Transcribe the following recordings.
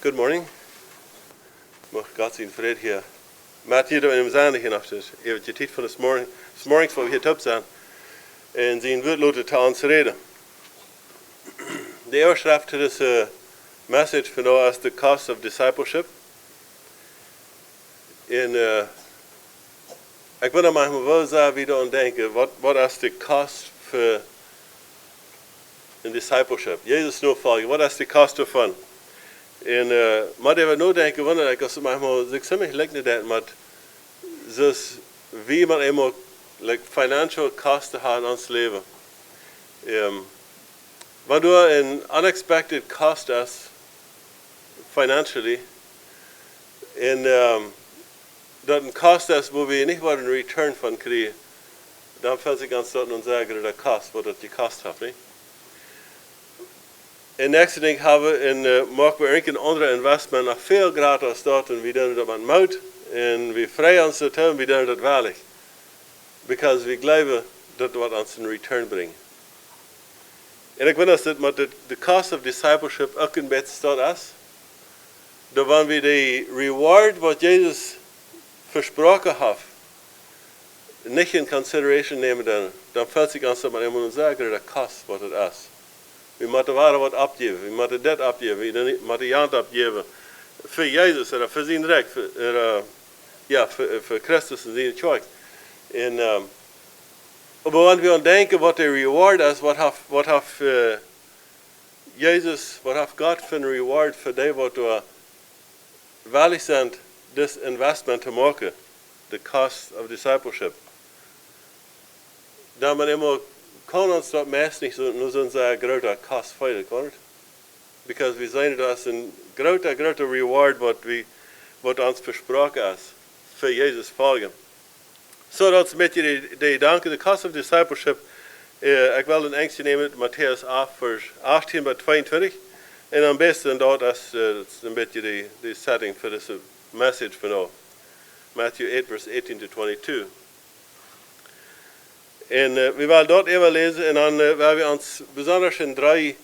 Good morning. Mag God zijn vrede hier. Maat hier in zijn hier nog dus. Even je tijd van this mornings wat we hier top zijn. En zien woordlote taal te reden. De overschrift to this message van nou as the cost of discipleship. En ik wil er maar wel zeggen wie dan denken. Wat is de kost voor een discipleship? Jezus nu volgen. Wat is de kost ervan? En maar dat we nu denken, wanneer ik als manchmal zich ziemlich lekker dat met dus wie man eenmaal like financial kosten had in ons leven. Wanneer een unexpected cost is financially en dat een kost is waar we niet wat een return van krijgen, dan fällt sich ganz dort und sagen, dat kost, wat dat gekost heeft, niet? En nächste ding hebben we maken we een andere investment nog veel gratis dort en we doen dat met moed en we vrij ons dat hebben, we doen dat waarlijk. Because we geloven dat wat ons een return brengt. En ik weet dat met de cost of discipleship ook een beetje staat is. Dat wanneer we de reward wat Jezus versproken heeft, niet in consideration nemen dan fällt sich ons dat maar iemand zeggen dat kost wat het is. We moeten waar wat opgeven, we moeten dit opgeven, we moeten jant opgeven. Voor Jezus, of voor zijn rijk, voor Christus en zijn kerk. En, maar wanneer we denken wat de reward is, wat heeft Jezus, wat heeft God voor een reward voor die wat we willig zijn, dit investment te maken, the cost of discipleship. Dan men immer kan ons dat meest niet nu zo'n grote kost veilig, kan het? Because we zijn dat een grote reward wat ons versproken is, voor Jezus volgen. Zo dat is een beetje de danken, de cost of discipleship. Ik wil een enkele nemen, Matthäus 8, vers 18 bij 22. En am besten dat is een beetje de setting voor deze message van nu. Matthew 8, vers 18 to 22. En we willen dat even lezen en dan willen we ons besonders in 3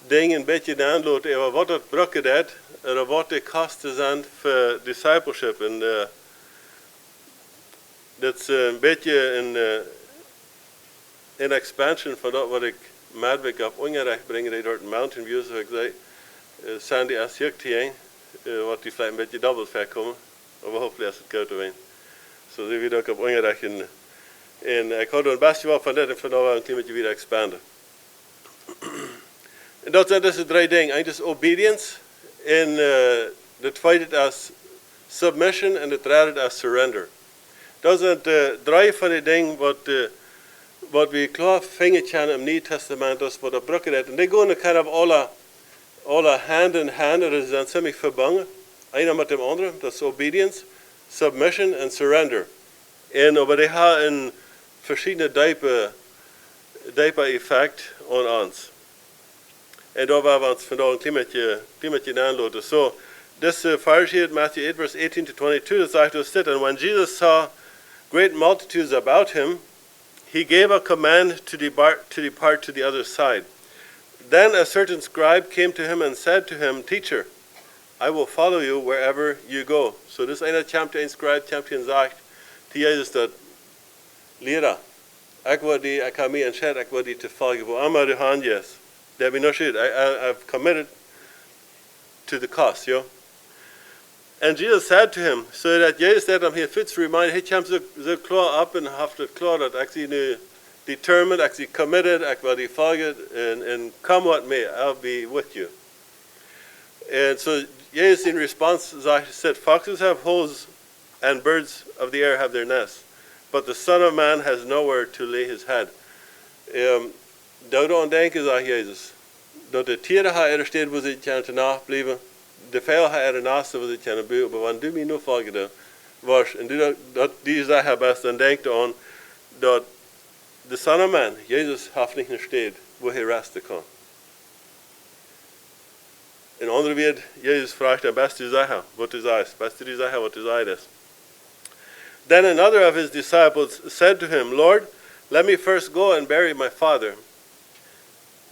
dingen een beetje aanloten over wat het brokken dat en wat de kosten zijn voor discipleship. En dat is een beetje een expansion van dat wat ik maatwerk op ongerecht breng, die door de Mountain View, zoals ik zei, zijn die als jeugd wat die vielleicht een beetje dubbel verkomen, maar hopelijk is het goed te weten. Zo zien we dat op ongerecht en ik hou er best wel van dit en van nou een klein beetje weer expanden. En dat zijn dus de 3 dingen. Eén is obedience. En de tweede is submission. En de derde is surrender. Dat zijn de 3 van de dingen wat we klaar vinden in het Nieuwe Testament. Dat is wat de brokken heeft. En die gaan kind of alle hand in hand. Dat is dan ziemlich verbonden. Einer met de andere. Dat is obedience, submission en surrender. En maar die hebben een verschillende diepe effect op ons. En daar willen we ons vandaag een klein beetje aanloten. So, this verse here, Matthew 8, verse 18 to 22, that sagt us that, and when Jesus saw great multitudes about him, he gave a command to depart to the other side. Then a certain scribe came to him and said to him, Teacher, I will follow you wherever you go. So this einer komt een scribe, komt en zegt, die Jezus dat, leraar, ik heb me entschieden, ik wil die te volgen, waar immer du hangehst. Dat heb ik nog gezegd, I've committed to the cost, ja. And Jesus said to him, so that Jezus dat hem hier fits remind, hij komt zo klaar op en heeft het klaar, dat ik zie nu determined, ik zie committed, ik wil die volgen, en come with me, I'll be with you. And so Jezus in response said, foxes have holes and birds of the air have their nests, but the Son of Man has nowhere to lay his head. Daarom denken, zegt Jezus, dat de tieren er steht, wo sie kunnen nachblijven, de vijl er naast, wo sie kunnen buiten, maar wanneer du mij nu volgt, was, en die zeggen best, dan denkt aan, dat de Son of Man, Jezus, heeft niet een steed, wo hij resten kan. In andere woorden, Jezus vraagt hem, best du zeggen, wat du sagst, best du zeggen, wat du sagst. Then another of his disciples said to him, Lord, let me first go and bury my father.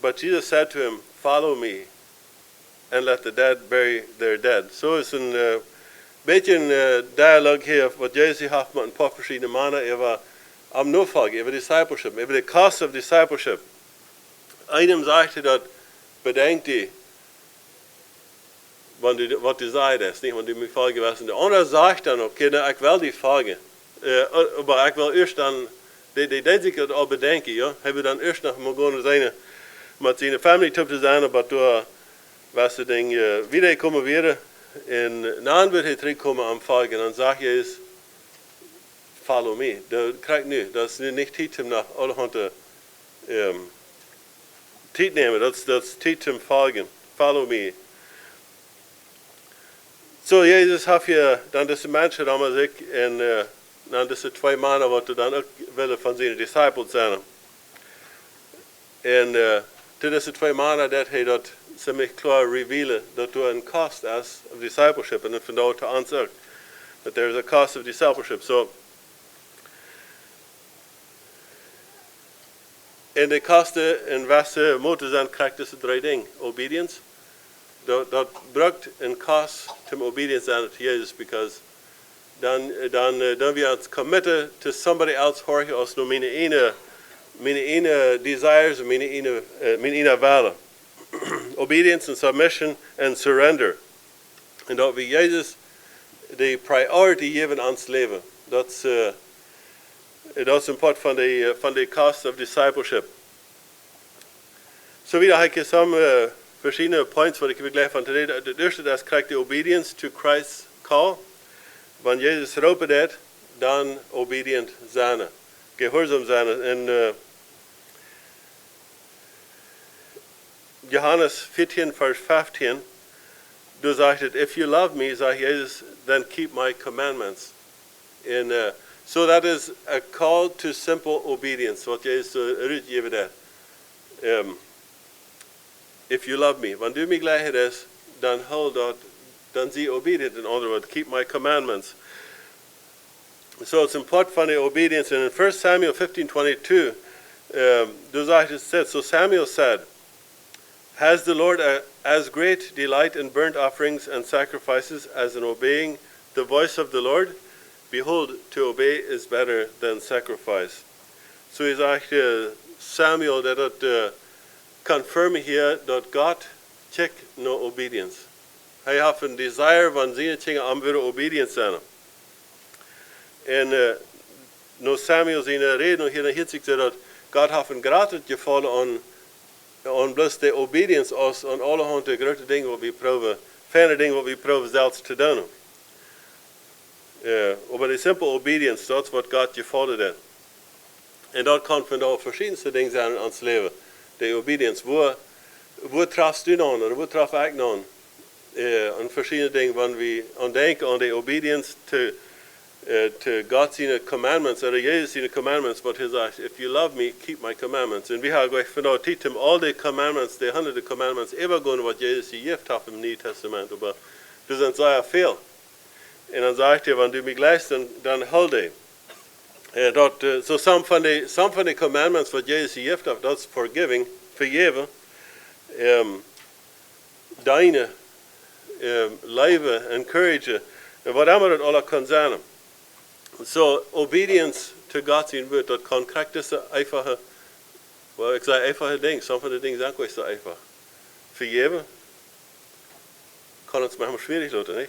But Jesus said to him, follow me. and let the dead bury their dead. Zo is een beetje een dialoog hier wat Jezus heeft met een paar verschillende mannen over am Nachfolge, over discipleship, over the cost of discipleship. Einem sagte dat bedenkt die, wat die zei is, niet, want die mij volgen was. En de andere zegt dan ook, okay, ik wil die volgen. Maar ik wil eerst dan, die deed zich dat al bedenken, ja. Hebben dan eerst nog maar gewoon zijn, met zijn familie te zijn, maar door was het ding wiederkomen weer. En dan wordt hij terugkomen aan volgen. En dan zegt Jezus, follow me. Dat krijg ik nu. Dat is nu niet tijd om naar alle handen tijd nemen. Dat is tijd om volgen. Follow me. Zo, Jezus heeft je dan deze mensen dan als ik en dan deze twee mannen wat dan ook willen van zijn disciples zijn. En to deze twee mannen dat hij dat ziemlich klar revealen dat er een cost is of discipleship en vandaar te ons ook. That there is a cost of discipleship. So, en de kosten en wat ze moeten zijn krijgt deze drie dingen. Obedience. Dat brugt een kost om obedience zijn tot Jezus, because dan we ons committen to somebody else hoor als nur mijn ene desires en mijn ene willen. Obedience and submission and surrender. En dat we Jezus de priority geven aan ons leven. Dat is een part van de cost of discipleship. Zo wieder heb ik samen verschiedene points wat ik wil gleich van today. De eerste dat krijgt de obedience to Christ's call. Wanneer Jezus roept dat, dan obedient zijn. Gehoorzaam zijn. En Johannes 14 vers 15, du zegt het, if you love me, zegt Jezus, then keep my commandments. And so that is a call to simple obedience, wat Jezus uitgeven dat. If you love me, wanneer du mij gleich is, dan hou dat, dan zie obedient, in other words, keep my commandments. So it's important for the obedience. And in 1 Samuel 15:22, du zegt het said, so Samuel said, has the Lord as great delight in burnt offerings and sacrifices as in obeying the voice of the Lord? Behold, to obey is better than sacrifice. So he zegt Samuel dat het confirmen hier dat God check no obedience. Hij heeft een desire van zijn dingen om weer obedient zijn. En no Samuel zijn reden hier hielt zich dat God heeft een gratis gevallen aan bloos de obedience als aan alle handen grote dingen wat we proeven, fijne dingen wat we proeven zelfs te doen. Maar de simpele obedience, dat is wat God gevallen heeft. En dat kan van de verschillende dingen zijn in ons leven. De obedience, waar trafst u aan, of waar traf ik aan? Aan verschillende dingen, wanneer we aan denken aan de obedience to God's commandments, or Jezus' commandments, but he says, if you love me, keep my commandments. And we have going to teach him all the commandments, the 100 commandments, ever going what Jesus gift have im Neuen Testament, aber das sind sehr viel. Und dann sagt er, wenn du mich leist, dann halt die. So some von the commandments, what Jesus gift have, that's forgiving, vergeben, deine, leven, encourage, wat immer das alle kann sein. So, obedience to God's word, dat kan krijgt deze einfache, ik zei einfache dingen, sommige van de dingen zijn ook niet zo einfach. Vergeven kan het manchmal schwierig laten, niet?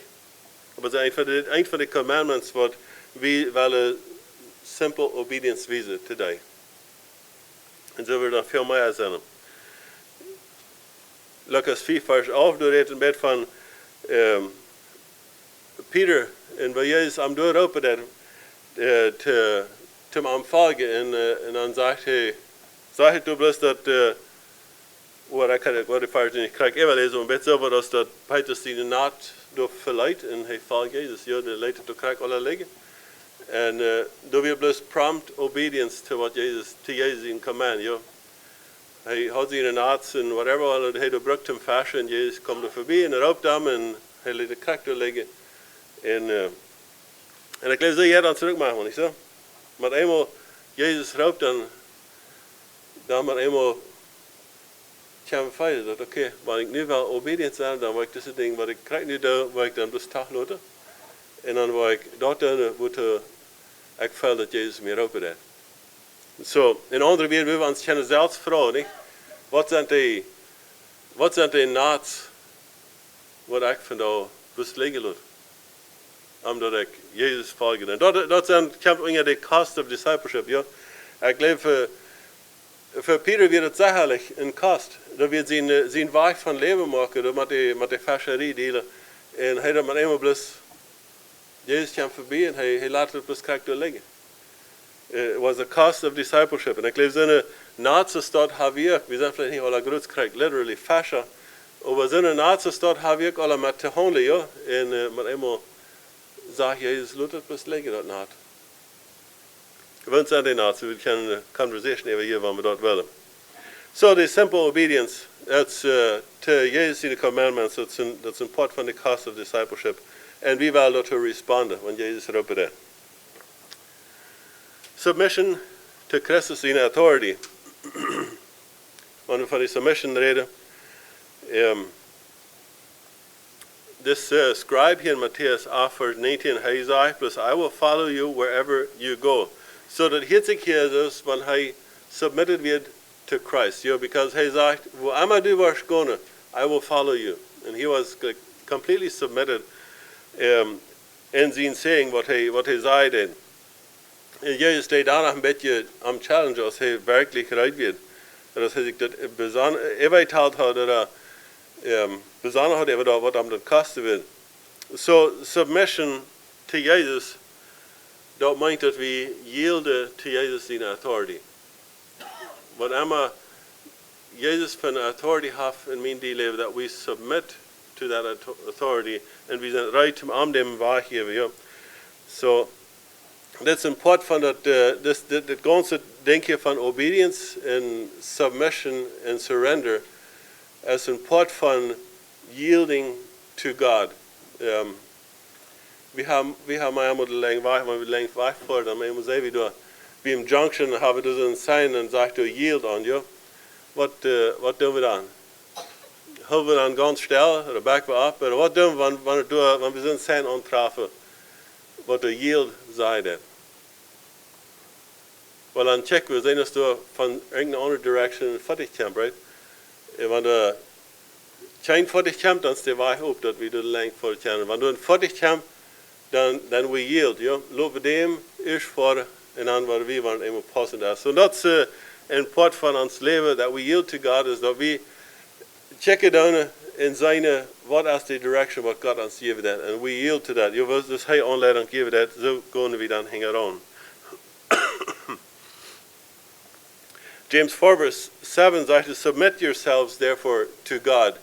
Maar het is een van de commandments wat we willen simple obedience wijzen today. En zo willen we dan veel meer zijn. Lucas 4 vers 11, daar redt een beetje van Peter en waar Jezus am doorroepen dat te hem volgen en dan zegt hij du bloß dat wat de vers niet krijg even lezen een beetje over dat Petrus die nacht door verleidt en hij volgt Jezus ja de leidt door krijg alle liggen en door weer bloß prompt obedience to what Jezus in command ja hij had zijn nachts en whatever hij doorbrukt hem vast en Jezus komt er voorbij en roept hem en hij liet de krijg door liggen en ik lees dat jij dan terugmaken, niet zo? Maar eenmaal Jezus roept dan maar eenmaal kwam feiten dat oké, maar ik nu wel obedient zijn, dan wil ik deze ding wat ik krijg nu daar, wil ik dan dus toch laten. En dan wil ik dat dan moeten ik voel dat Jezus meer open deed. Zo, in andere woorden, we ons kunnen zelfs vragen, niet? Wat zijn die naats wat ik vandaag beslingen laat? Omdat ik Jezus volgen. En dat zijn de cost of discipleship, ja. Ik geloof, voor Peter wird het zacherlijk een kost. Dat wird zijn weg van leven maken, dat met de fascerie delen. En hij dat met eenmaal plus, Jezus kwam voorbij en hij laat het plus krijgt door liggen. It was the cost of discipleship. En ik geloof, zijn nazi stad hebben we zijn vielleicht niet alle groot krijgt, literally fascia. Maar zijn nazi stad hebben we alle met te handelen, ja. En met eenmaal zegt Jezus, laat het plus liggen, dat naad. We zijn die naad, we kunnen een conversation over hier, wat we dat willen. So the simple obedience, that's to Jezus in de commandments, that's een part van de cost of discipleship. En wie wil dat responden, wanneer Jezus erop is. Submission to Christus in authority. Wanneer we van die submission reden, this scribe here in Matthäus 8, vers 19, hij zegt, plus I will follow you wherever you go. So that hitzig hier is, wanneer hij submitted wird to Christ. Yeah, because hij zegt, wo immer du warst gonna, I will follow you. And he was completely submitted in zijn saying, wat hij zei dan. En Jezus deed daarna een beetje am challenge, als hij werkelijk eruit wird. Dat hij zich dat verteld had, dat besonders had, wat am dat kosten wird. So, submission to Jezus, dat meint dat we yielden to Jezus in authority. Wat immer Jezus van authority heeft in mijn leven, dat we submit to that authority, en we zijn right om dem waargeven, ja. So, dat is een part van dat ganze denken van obedience en submission en surrender, as een part van yielding to God. We hebben mij eenmaal lang weg voor, dan eenmaal zei we door, bij een junction hebben we dus een sign en zegt yield aan, ja. Wat doen we dan? Houden we dan ganz stil, of backen we op, wat doen we wanneer we zo'n sign aantreffen, wat de yield zei dat? Wel, dan checken we, zijn door van irgendeine andere direction fertig komt, right? En wanneer geen fertig komt, dan is de weg op dat we de lang voor het komen. Wanneer een fertig komt, dan we yield, ja. Lopen we dem eerst voor, en dan worden we eenmaal passend is. So dat is een part van ons leven, dat we yield to God, is dat we checken dan in zijn, wat is de direction wat God ons geeft dat, en we yield to that. Ja, dus hij aanleiding geeft dat, zo kunnen we dan hangen aan. James 4 verse 7 zegt, submit yourselves therefore to God.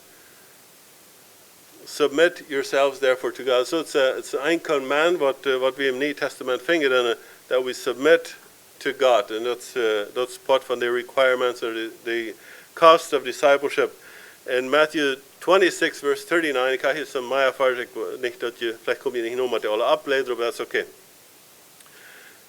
Submit yourselves therefore to God. So it's een command wat we in het Nieuw Testament vinden, that we submit to God. And that's part van the requirements or the cost of discipleship. In Matthew 26 verse 39, ik ga hier zo'n Maya vers, niet dat je, vielleicht kom je niet nog met de alle afleiden, but that's okay.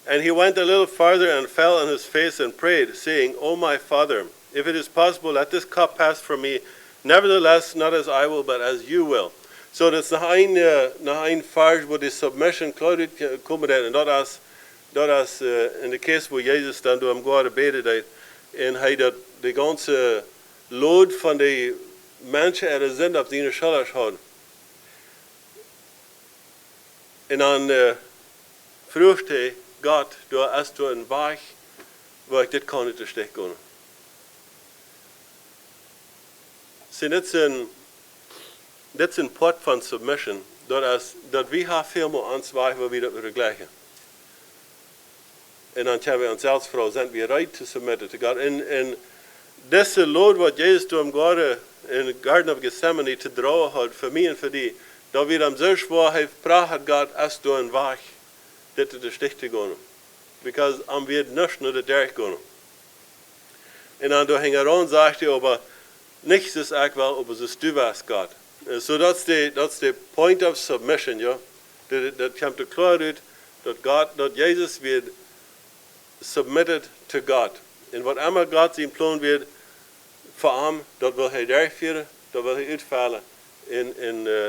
And he went a little farther and fell on his face and prayed, saying, O my Father, if it is possible, let this cup pass from me. Nevertheless, not as I will, but as you will. So that's nog een vers waar de submission klar komt. En dat is in de case waar Jezus dan door hem God beden deed. En hij dat de ganze load van de mensen er zijn op zijn schouders had. En dan vroeg hij, God, du hast du een weg waar ik dit kan niet te steek kunnen. So dit is een part van submission, dat we hebben veel meer ansvar waar we dat vergelijken. En dan kunnen we onszelf vragen, zijn we right to submit to God? En deze load wat Jezus door hem God in de Garden of Gethsemane te dragen had, voor mij en voor die, dat we hem zo zwaar heeft gevraagd, God, als du een weg dit te sticht te gaan. Because am wir nicht nur der Derg gaan. En dan door hing aan zegt hij, aber nichts is ook wel, aber so du was God. So that's the point of submission, ja. Dat komt er klaar uit, dat Jezus wird submitted to God. En wat immer God zijn plan wird voor hem, dat wil hij durchvieren, dat wil hij uitvallen.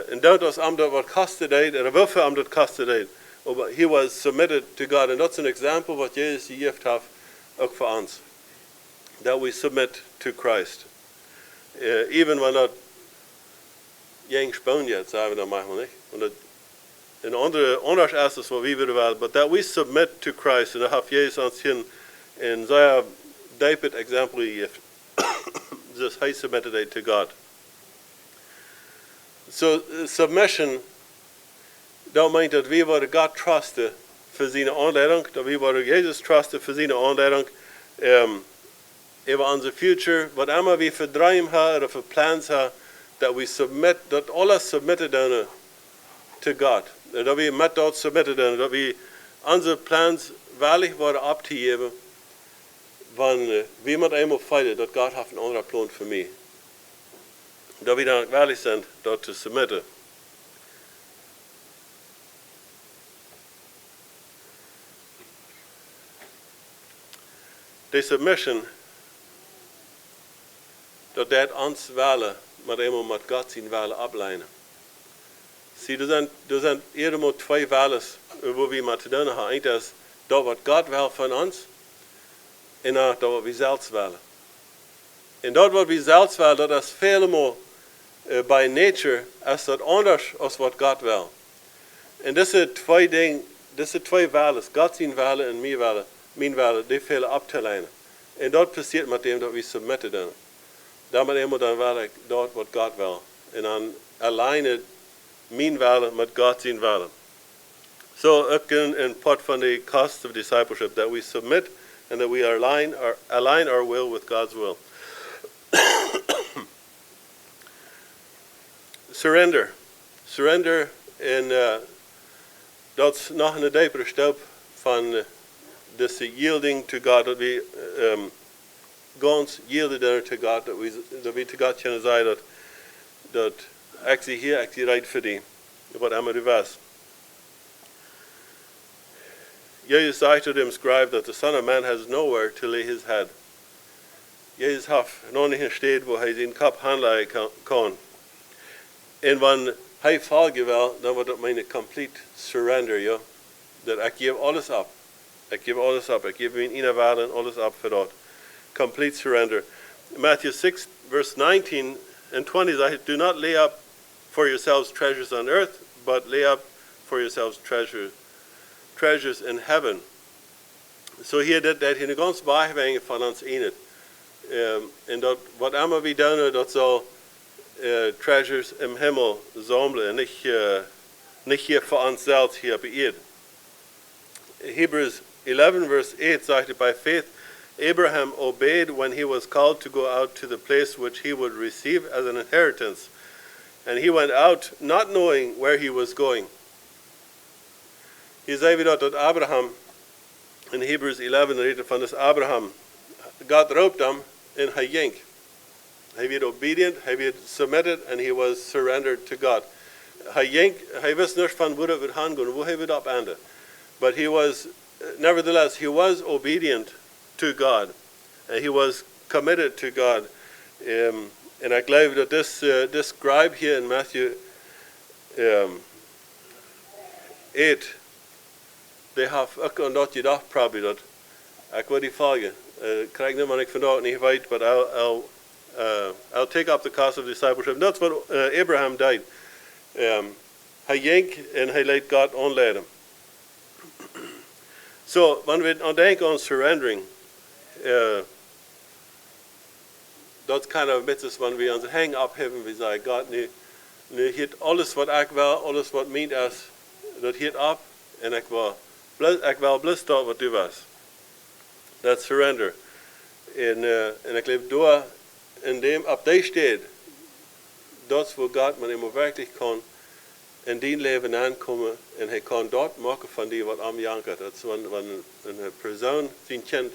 En dat was hem dat wat kostet deed, en wil voor hem dat kostet deed. Maar he was submitted to God, en dat is een example wat Jezus gegeven heeft, ook voor ons. That we submit to Christ. Even when dat jeng spannend is, zeggen we dat manchmal niet. Und dat een anders is als wat we willen wel, but that we submit to Christ, en dat heeft Jezus ons in zijn diepet example gegeven. Dus hij submitted to God. So submission, dat meint dat we worden God trusten voor zijn aanleiding, dat we worden Jezus trusten voor zijn aanleiding, over onze future, wat immer we voor droom hebben of voor plans hebben, dat we submit, dat alles submitten doen to God. Dat we met dat submitten doen, dat we onze plans waarlijk worden opgegeven, van wie moet eenmaal feiten dat God heeft een andere plan voor mij. Dat we dan waarlijk zijn dat te submitten. De submission, dat deed ons willen, maar eenmaal met God zijn willen aflijnen. Zie, er zijn helemaal twee willen, waar we met te doen hebben. Eén is dat wat God wil van ons, en dat wat we zelf willen. En dat wat we zelf willen, dat is veel meer by nature, als dat anders als wat God wil. En deze twee dingen, deze twee willen, God zijn willen en mijn willen, die velen op te lijnen. En dat passiert met dem dat we submitten doen. Daarmee eenmaal dan wil ik dat wat God wil. En dan alleen mijn willen met God zijn willen. So, ook een part van de cost of discipleship, that we submit and that we align our will with God's will. Surrender. Surrender, en dat is nog een diepere stap van deze yielding to God, dat we gans yielden to God, dat we to God kunnen zeggen dat ik zie hier, ik zie right voor die, wat immer du was. Jezus zei to them scribe that the Son of Man has nowhere to lay his head. Jezus heeft nog niet een stad waar hij zijn kop handleggen kan. En wanneer hij volgen wil, dan wordt het mijn complete surrender, ja. Dat ik geef alles op. Ik geef alles op. Ik geef mijn innerwaarden alles op voor dat. Complete surrender. Matthew 6, verse 19 and 20 says, do not lay up for yourselves treasures on earth, but lay up for yourselves treasures in heaven. So hier dat hij een ganz belangrijk van ons in. En dat wat immer we doen, dat zal treasures im Himmel sammeln, nicht hier für uns selbst hier bei ihr. Hebrews 11 verse 8 sagte, by faith Abraham obeyed when he was called to go out to the place which he would receive as an inheritance. And he went out not knowing where he was going. Hier zei we dat Abraham, in Hebrews 11 redet van das Abraham, God roept hem en hij ging. Hij werd obedient, hij werd submitted, and he was surrendered to God. Hij wist niet van waar het would gaan, hoe hij would openden. But he was, nevertheless, he was obedient to God. And he was committed to God. En ik geloof dat this scribe hier in Matthew 8, they have ook aan dat gedacht, probably dat. Ik wil die volgen. Ik krijg niet, maar ik vandaag niet weet, but I'll take up the cost of discipleship. That's what Abraham deed. Hij ging en hij liet God aanleiden. So, wanneer we denken aan surrendering, dat kan een beetje wanneer we onze hang opheffen, we zeggen, God, nu heeft alles wat ik wil, alles wat mijn is, dat heeft op, en ik wil blij dat wat u was. Dat surrender. En ik leef door in dem, op die staat, dat is waar God man immer werkelijk kan in die leven aankomen en hij kan dat maken van die wat am jankert. Dat is wanneer een persoon zijn kind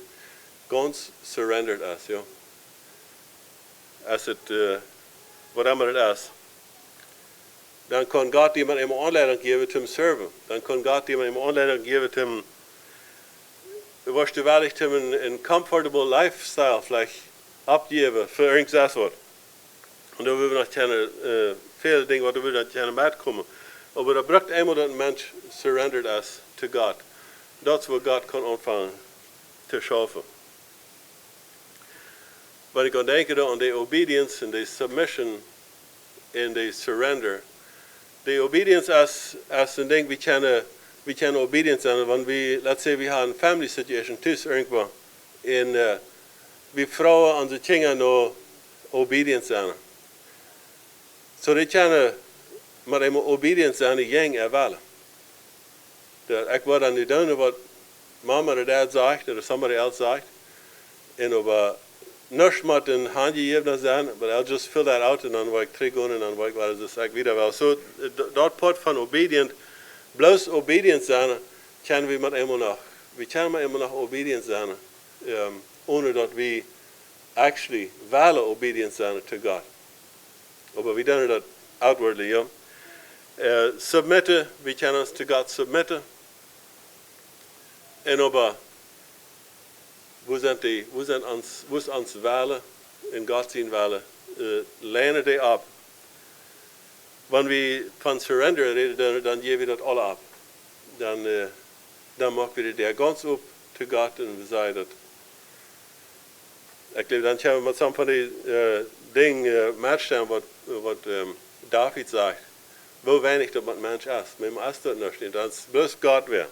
ganz surrendered is, ja. Als het, wat immer het is. Dan kan God iemand immer aanleiding geven te hem serven. Dan kan God iemand immer aanleiding geven te hem, was du waarlijk te hem een comfortable lifestyle vielleicht opgeven voor irgendwas wat. En dan willen we nog kennen, veel dingen wat we willen nog kennen metkomen. Maar dat brengt eenmaal dat een mens surrendert is to God. Dat is wat God kan ontvangen te schaffen. Wanneer ik aan denken aan de obedience en de submission en de surrender. De obedience is een ding, we kennen obedience aan, want laten we hebben een family situation thuis irgendwo. En we vrouwen onze kinderen naar obedience aan. Zo die kennen maar eenmaal obedience aan de jong ervaren. Ik word dan niet doen wat mama of dad zegt, of somebody else zegt. En over niks met een handje geven zijn, but I'll just fill that out en dan word ik terug gaan en dan word ik wel eens zeggen wieder wel. Zo, dat part van obedient, bloos obedient zijn, kunnen we met eenmaal nog. We kunnen met eenmaal nog obedient zijn, ohne dat we actually willen obedient zijn to God. Maar we doen dat outwardly, ja. Submitten, we kunnen ons to God submitten. En aber, wo ist uns Welle, in Gott sein Welle, lehnen die ab. Wenn wir von Surrender reden, dann geben wir das alle ab. Dann machen wir das ganz ab zu Gott und wir sagen das. Ich glaube, dann können wir mit so von den Dingen matchen, was David sagt. Wo wenig das mit Mensch ist. Mit dem ist das nicht. Dann ist bloß Gott wer.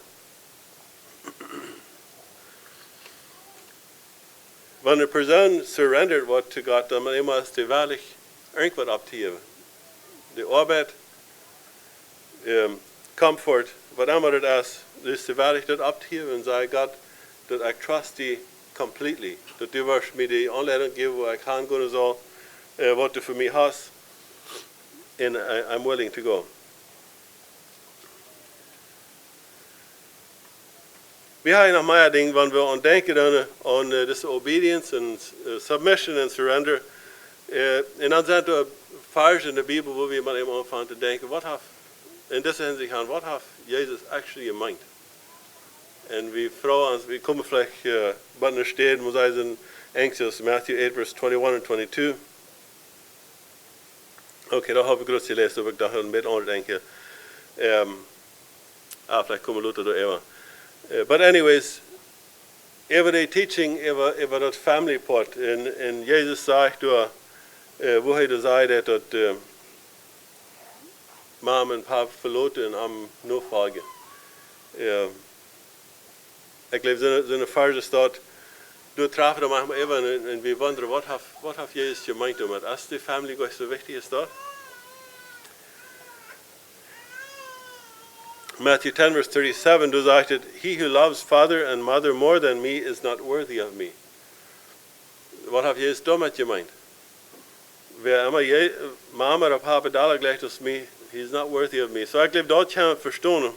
Wenn eine Person surrendert wird zu Gott, dann muss sie wirklich irgendwas abgeben. Die Arbeit, Komfort, was immer das ist sie wirklich das abgeben und sagen, Gott, dass ich trust dich completely. Dass du wirst mir die Anleitung geben, wo ich kann gehen soll, was du für mich hast. And I'm willing to go. Wir haben noch mehr Dinge, wenn wir denken an diese Obedience und Submission und Surrender. Und dann sind da Verse in der Bibel, wo wir mal eben anfangen zu denken, in dieser Hinsicht an, was hat Jesus actually gemeint? Und wir fragen uns, wir kommen vielleicht bei einer Stelle, wo sie in Exodus, Matthew 8, Vers 21 und 22. Okay, da habe ich gerade gelesen, aber ich dachte, ein bisschen anders denke. Vielleicht kommen Leute da immer. But anyways, over the teaching over that family part, and Jesus sagt da, wo er sagt, dass Mama und Papa verloren am Nachfolge. Ich glaube, so eine Verse steht, du treffen da manchmal immer und wir wundern, was hat Jesus gemeint damit? Ist die Family gleich so wichtig ist dort? Matthew 10, verse 37, du sagtest, he who loves father and mother more than me is not worthy of me. Was hat Jesus damit gemeint? Wer immer Mama oder Papa da gleich als mir, he's not worthy of me. So ich glaube, dort kann man verstehen,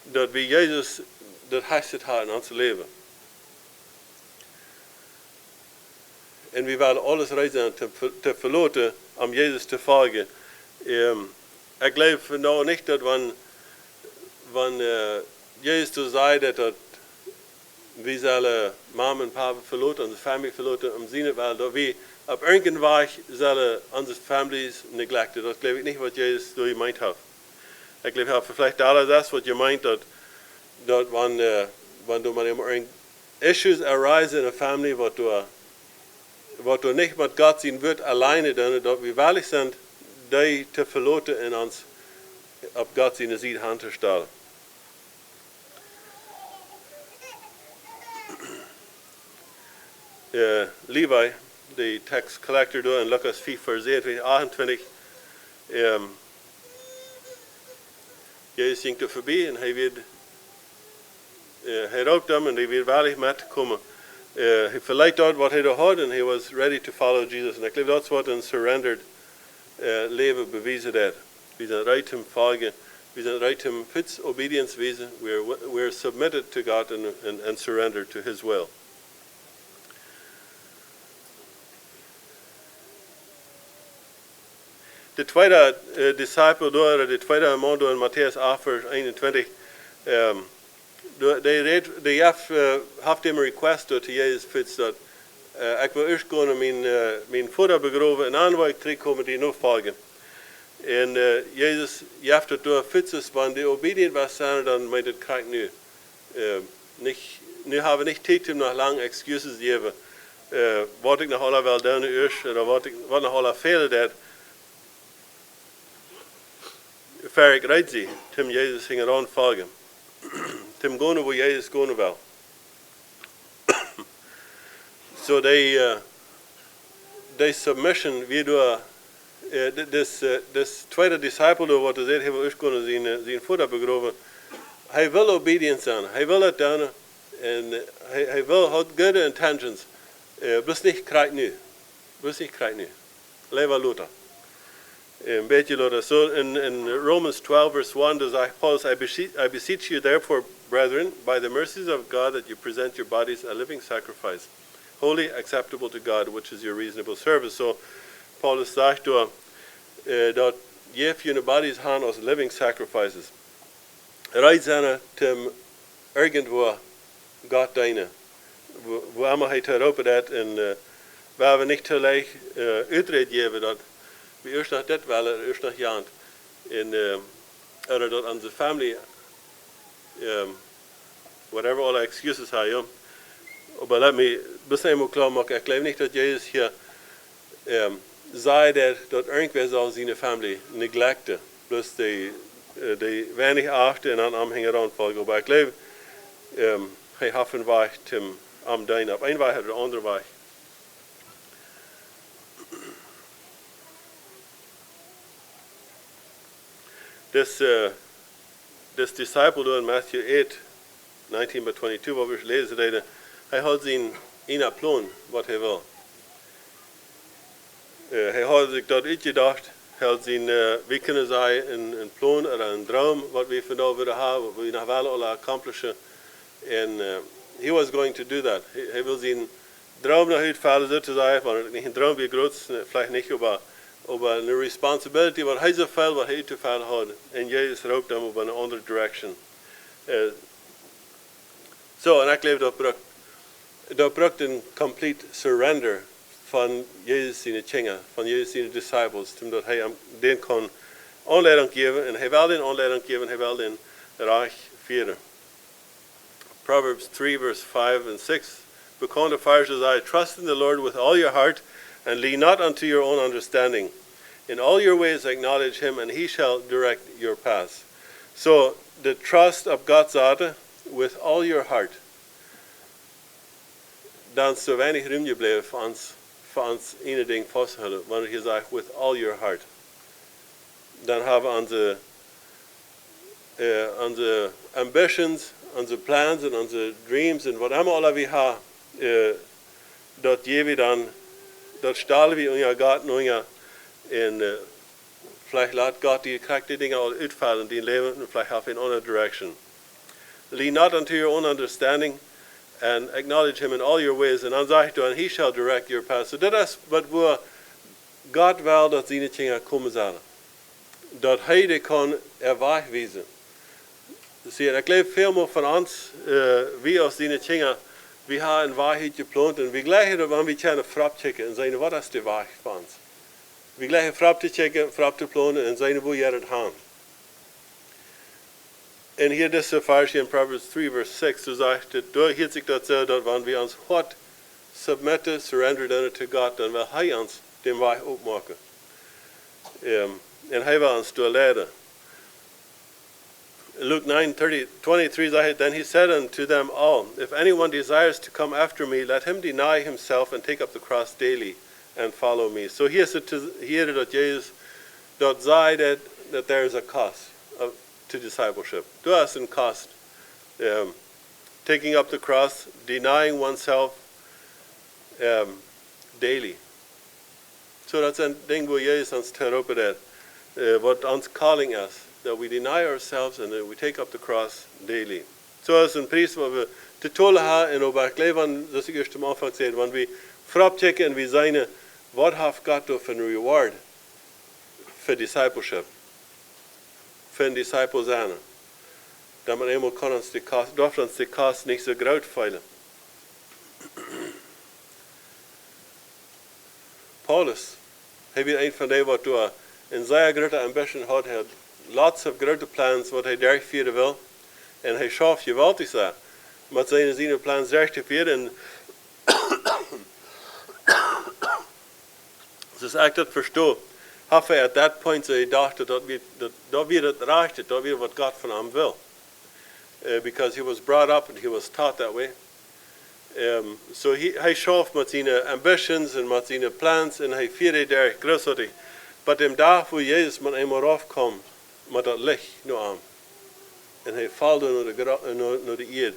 dass wir Jesus das heißt haben in unser Leben. Und wir wollen alles reisen, zu verloten, um Jesus zu folgen. Ich glaube noch nicht, dass wenn Jesus so sagt, dass wir sollen Mama und Papa verloten, unsere Familie verloten, Sinne, weil wir auf irgendeinen Weg sollen unsere Families neglecten. Das glaube ich nicht, was Jesus so gemeint hat. Ich glaube, vielleicht alles das, was gemeint hat, dass wenn du mal Issues arise in der Familie, was du nicht mit Gott sein wird, alleine, dann, dass wir wahrlich sind, die zu verloten in uns, auf Gott seine Sicht hinzustellen. Levi, der Text Collector da in Lukas 4, Vers 28, Jesus ging da vorbei und er raubt ihm und er wird wahrlich mitkommen. He verleiht dort, was er da hat, und he was ready to follow Jesus. Und ich glaube, das was ein surrendered Leben bewiesen hat. Wir sind recht im Folgen, wir sind recht im Fitz Obedience wesen. We're submitted to God and surrendered to His will. Der zweite Disciple, oder der zweite Mann in Matthäus 8, Vers 21, der hat ihm request to Jesus fits that Ik wil eerst gewoon mijn vader begraven en dan wil ik terugkomen die nog volgen. En Jezus, je hebt het door fietses, wanneer die obedient was zijn, dan meint het krijg nu. Nu hebben we niet tijd om nog lang excuses te geven. Wat ik nog alle wel doen eerst, of wat nog alle velen deed. Ver ik rijdt zie, Tim Jezus ging eraan volgen. Tim gaan waar Jezus gaan wil. So die submission, wie door das tweede disciple door wat er zegt, hebben we eerst kunnen zijn vader begraven. Hij wil obedient zijn, hij wil het doen en hij wil had goede intentions. Bloß nicht krijgt nu. Bloß nicht krijgt nu. Lever Luther. Een beetje Luther. So in Romans 12 verse 1 does Paul say, I beseech you therefore, brethren, by the mercies of God, that you present your bodies a living sacrifice, holy, acceptable to God, which is your reasonable service. So Paulus sagt door dat geef je bodies aan als living sacrifices. Rijd zijn tem irgendwo God dienen. Wo allemaal hij terug dat en waar we niet tegelijk uitred geven dat we eerst nog dit willen, eerst nog jaant. En dat onze familie, whatever alle excuses hebben. Maar laat me bijvoorbeeld klaar maken, ik geloof niet dat Jezus hier zei dat irgendwer zal zijn familie neglecten. Plus die weinig achten en dan aanhängen aanvolgen. Maar ik geloof, hij heeft een weg om am dein op een weg of de andere weg. This disciple door in Matthew 8, 19 by 22, wat we lezen reden, hij had zijn ene plan wat hij wil. Hij had zich dat uitgedacht, hij had zijn, wie kunnen zeggen, een plan of een droom wat we vandaag willen hebben, wat we nog wel alle accomplishen. En he was going to do that. Hij wil zijn droom nog uitvallen, zo te zeggen, want niet een droom wie groot, vielleicht niet, maar een responsibility wat hij zoveel wat hij te veel had. En Jezus roept hem op een andere direction. En ik geloof dat bracht een complete surrender van Jezus zijn tjingen, van Jezus zijn disciples, omdat hij den kon aanleiding geven, en hij wil den aanleiding geven, hij wil den reich vieren. Proverbs 3 verse 5 and 6. Become the fires as I trust in the Lord with all your heart, and lean not unto your own understanding. In all your ways acknowledge him, and he shall direct your paths. So the trust of God's Ade with all your heart. Dan is zo weinig ruimte gebleven voor ons ene ding vasthouden. Wanneer je zegt with all your heart. Dan hebben we onze ambitions, onze plans en onze dreams en wat allemaal we hebben. Dat geven we dan, dat stellen we in je garten en vielleicht laat God die krijgt die dingen al uitvallen, die leven en vielleicht have in another direction. Lean not unto your own understanding, and acknowledge him in all your ways, and dan zegt hij, and he shall direct your path. So dat is wat we God wil dat zijn dingen komen zullen. Dat hij die kan wegwijzen. Zie, ik geloof veel meer van ons, wie als zijn dingen, we hebben een waarheid geplant, en we gelijken dat we kunnen frap checken en zeggen, wat is de weg van ons? We gelijken frap te checken, frap te plannen en zeggen, hoe je het gaan. En hier deze versje in Proverbs 3 verse 6, so zegt het, door hield zich dat zo, dat wanneer we ons hart submitten, surrender to God, dan wil hij ons den weg opmaken. En hij wil ons doorleiden. Luke 9:23 zegt, then he said unto them all, if anyone desires to come after me, let him deny himself and take up the cross daily and follow me. So hier dat Jezus dat zei that there is a cost to discipleship. There is a cost. Taking up the cross, denying oneself daily. So that's een ding waar Jezus ons terug deed. What ons calling us. That we deny ourselves and that we take up the cross daily. So is een prijs wat we te tollen hebben en op het leven, zoals ik eerst am Anfang zei, wanneer we voorop checken en we zijn, wat heeft God of een reward voor discipleship? Voor een disciple zijn. Dat man eenmaal kan ons de kost, darf ons de kost niet zo groot vielen. Paulus, hij weet een van die wat door een zeer grote ambition had. Hij had lots of grote plans wat hij durchvieren wil. En hij schaft geweldig zo. Met zijn plans durchvieren. Dus ik dat verstoor. Had hij at that point so hij dacht dat weer het reichte, dat weer wat God van hem wil. Because he was brought up and he was taught that way. So hij schaft met zijn ambitions en met zijn plans en hij vierde daar großartig. Maar dem dag wo Jezus met eenmaal afkwam, met dat licht naar hem. En hij valt naar de eerd.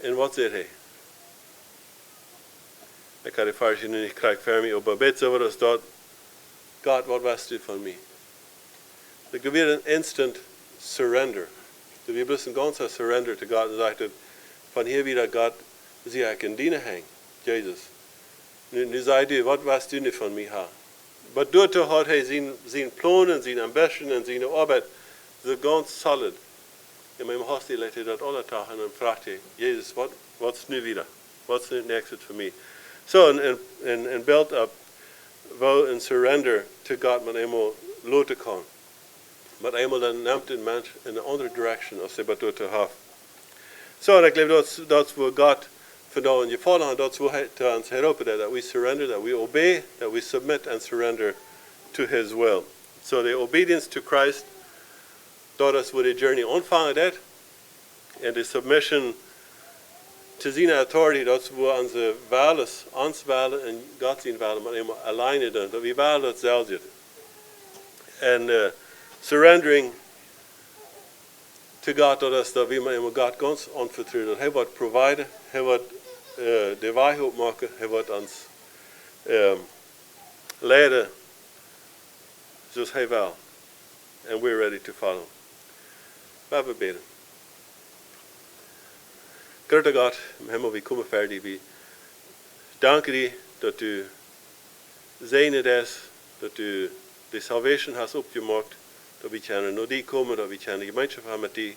En wat zegt hij? Ik had die versie nu niet krijgen voor mij, maar bet zo was dat, God, wat was du van mij? Er gebeurt een instant surrender. Er wird bloß ein ganzer surrender to God und sagt, von hier wieder Gott, sie ich in dienen hängen, Jesus. Nu sei du, was weißt du nicht von mir haben? Aber dort hat er seinen Plan und seine Ambition und seine Arbeit so ganz solid. In meinem Haus legt er das alle Tage und fragt er, Jesus, was ist nu wieder? Was ist nächstes für mich? So, and built up, wo ein Surrender to God man einmal loten kann. Maar eenmaal dan neemt een mens in een andere direction als hij dat doet te hebben. Zo, ik geloof dat is waar God vandaan in je vallen, dat is waar hij te ons helpen, dat we surrender, dat we obey, dat we submit and surrender to his will. So the obedience to Christ, dat is waar de journey ontvangen dat. En de submission to zijn authority, dat is waar onze wel is, ons wel en God zijn wel, maar eenmaal alleen doen, dat we wel dat zelf zitten. En surrendering to God, dat is dat we met God ganz anvertrouwen. Hij wordt providen, hij wordt de waarheid maken, hij wordt ons leiden zoals hij wil. And we're ready to follow. Laten we bidden. Grote God, helemaal we komen verder. We danken je dat u zegnet is, dat u de salvation has opgemaakt. Dat we kunnen naar die komen, dat we kunnen gemeenschap hebben met die.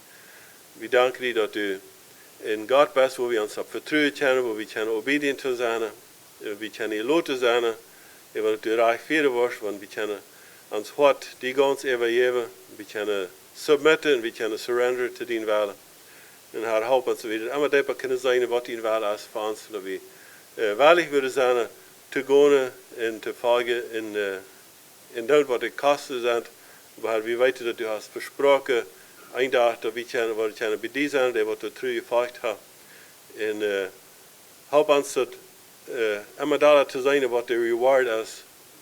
We danken je dat u in God bent, waar we ons op vertrouwen kunnen, waar we kunnen obedient te zijn, we kunnen je loten zijn, en dat u reich vieren wordt, want we kunnen ons hart die gans evalueren, we kunnen submitten en we kunnen surrender te dien willen. En haar help ons weer, maar dat kunnen zijn wat dien willen is voor ons, dat we waarlijk willen zijn, te gaan en te volgen in dat wat de kosten zijn. Maar we weten dat u hast versproken, een dag dat we kunnen bij die zijn, dat wat u trouw gevolgd hebt. En help ons dat immer daar te zijn wat de reward is.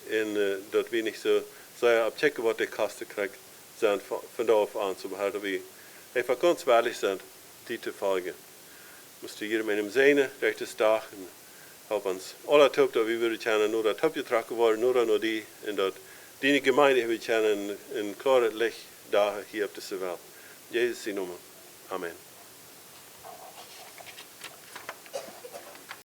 En dat we niet zo zeer opchecken wat de kosten krijgen zijn van daar af aan. Maar dat we even ganz waarlijk zijn, die te volgen. Moest u hier met hem zijn, deze dag. En help ons alle top dat we willen kunnen, nog dat opgetrokken worden, nog die. En dat die gemeinde we kunnen een klaar licht daar hier op de Welt. Jezus in naam. Amen.